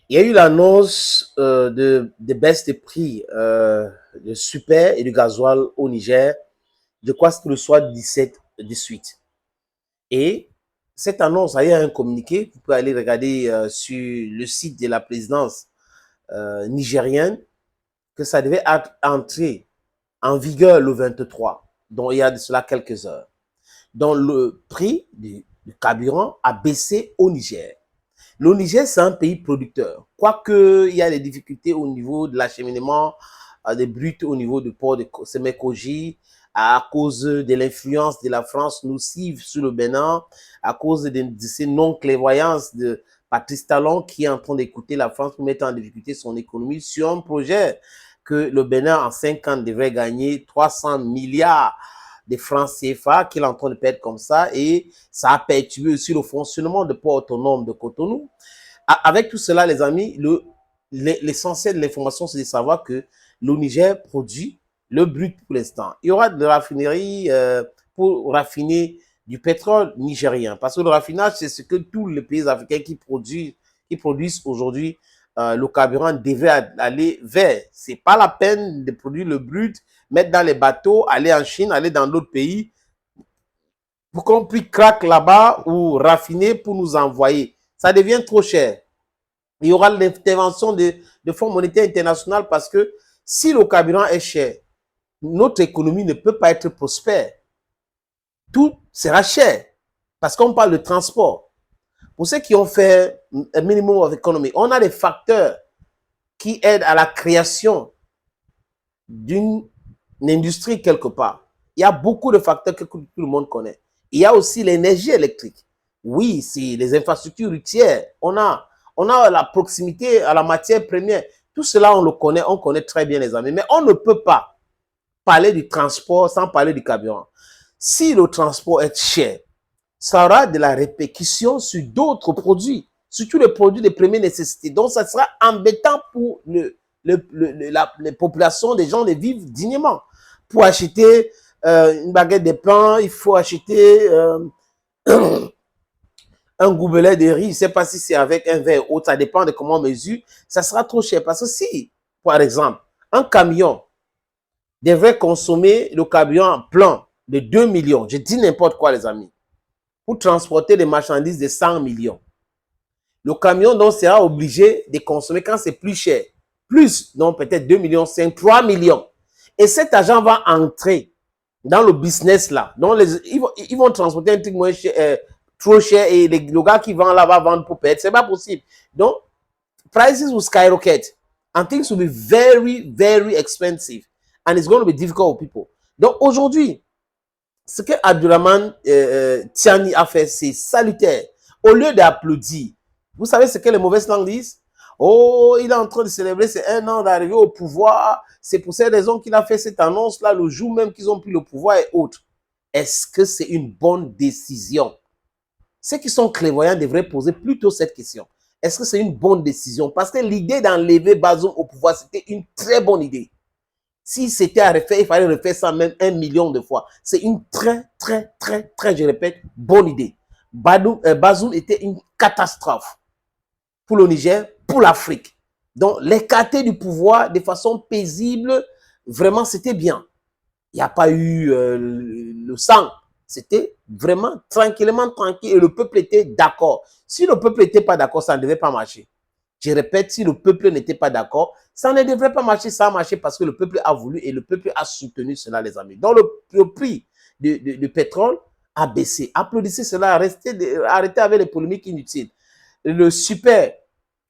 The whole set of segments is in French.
Il y a eu l'annonce de baisse de prix de super et de gasoil au Niger. Je crois que c'était le soir du 17-18. Et cette annonce a eu un communiqué. Vous pouvez aller regarder sur le site de la présidence nigérienne que ça devait entrer en vigueur le 23, donc il y a de cela quelques heures. Donc le prix du carburant a baissé au Niger. Le Niger, c'est un pays producteur. Quoique il y a des difficultés au niveau de l'acheminement des bruts au niveau du port de Semekoji, à cause de l'influence de la France nocive sur le Bénin, à cause de ces non-clairvoyances de Patrice Talon qui est en train d'écouter la France pour mettre en difficulté son économie sur un projet que le Bénin en 5 ans devrait gagner 300 milliards de francs CFA qu'il est en train de perdre comme ça, et ça a perturbé aussi le fonctionnement de port autonome de Cotonou. Avec tout cela, les amis, l'essentiel de l'information, c'est de savoir que le Niger produit le brut pour l'instant. Il y aura de raffineries pour raffiner du pétrole nigérien, parce que le raffinage, c'est ce que tous les pays africains qui produisent aujourd'hui le carburant devaient aller vers. C'est pas la peine de produire le brut, mettre dans les bateaux, aller en Chine, aller dans d'autres pays, pour qu'on puisse craquer là-bas ou raffiner pour nous envoyer. Ça devient trop cher. Il y aura l'intervention de Fonds monétaire international, parce que si le carburant est cher, notre économie ne peut pas être prospère. Tout sera cher, parce qu'on parle de transport. Pour ceux qui ont fait un minimum of economy, on a des facteurs qui aident à la création d'une industrie quelque part. Il y a beaucoup de facteurs que tout le monde connaît. Il y a aussi l'énergie électrique. Oui, c'est les infrastructures routières. On a la proximité à la matière première. Tout cela, on connaît très bien, les amis. Mais on ne peut pas parler du transport sans parler du carburant. Si le transport est cher, ça aura de la répercussion sur d'autres produits, surtout les produits de première nécessité. Donc, ça sera embêtant pour les populations des gens de vivre dignement. Pour acheter une baguette de pain, il faut acheter un gobelet de riz. Je ne sais pas si c'est avec un verre ou autre, ça dépend de comment on mesure. Ça sera trop cher. Parce que si, par exemple, un camion devrait consommer le carburant plein de 2 millions, je dis n'importe quoi, les amis, pour transporter des marchandises de 100 millions. Le camion donc sera obligé de consommer, quand c'est plus cher, plus, donc peut-être 2 millions, 5, 3 millions. Et cet argent va entrer dans le business là. Donc ils vont transporter un truc moins cher, trop cher, et le gars qui vend là va vendre pour perdre. C'est pas possible. Donc, prices will skyrocket and things will be very, very expensive. And it's going to be difficult for people. Donc aujourd'hui, ce que Abdurrahman Tiani a fait, c'est salutaire. Au lieu d'applaudir, vous savez ce que les mauvaises langues disent? Oh, il est en train de célébrer ses 1 an d'arrivée au pouvoir. C'est pour cette raison qu'il a fait cette annonce-là le jour même qu'ils ont pris le pouvoir et autres. Est-ce que c'est une bonne décision? Ceux qui sont clairvoyants devraient poser plutôt cette question. Est-ce que c'est une bonne décision? Parce que l'idée d'enlever Bazoum au pouvoir, c'était une très bonne idée. Si c'était à refaire, il fallait refaire ça même 1 million de fois. C'est une très, très, très, très, je répète, bonne idée. Bazoum était une catastrophe pour le Niger, pour l'Afrique. Donc, l'écarter du pouvoir de façon paisible, vraiment, c'était bien. Il n'y a pas eu le sang. C'était vraiment tranquillement tranquille, et le peuple était d'accord. Si le peuple n'était pas d'accord, ça ne devait pas marcher. Je répète, si le peuple n'était pas d'accord, ça ne devrait pas marcher. Ça a marché parce que le peuple a voulu et le peuple a soutenu cela, les amis. Donc, le prix du pétrole a baissé. Applaudissez cela, arrêtez avec les polémiques inutiles. Le super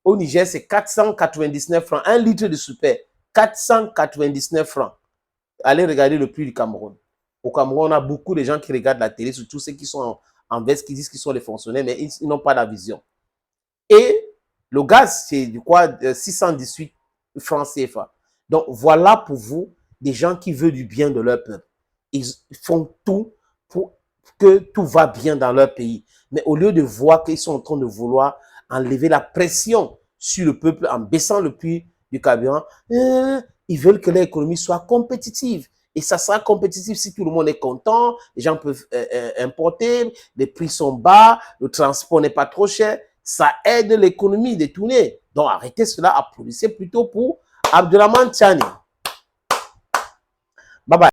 au Niger, c'est 499 francs. 1 litre de super, 499 francs. Allez regarder le prix du Cameroun. Au Cameroun, on a beaucoup de gens qui regardent la télé, surtout ceux qui sont en veste, qui disent qu'ils sont les fonctionnaires, mais ils n'ont pas la vision. Et le gaz, c'est du quoi 618 francs CFA. Donc, voilà pour vous des gens qui veulent du bien de leur peuple. Ils font tout pour que tout va bien dans leur pays. Mais au lieu de voir qu'ils sont en train de vouloir enlever la pression sur le peuple en baissant le prix du carburant, ils veulent que l'économie soit compétitive. Et ça sera compétitif si tout le monde est content, les gens peuvent importer, les prix sont bas, le transport n'est pas trop cher. Ça aide l'économie de tourner. Donc, arrêtez cela, applaudissez plutôt pour Abdourahmane Tchani. Bye bye.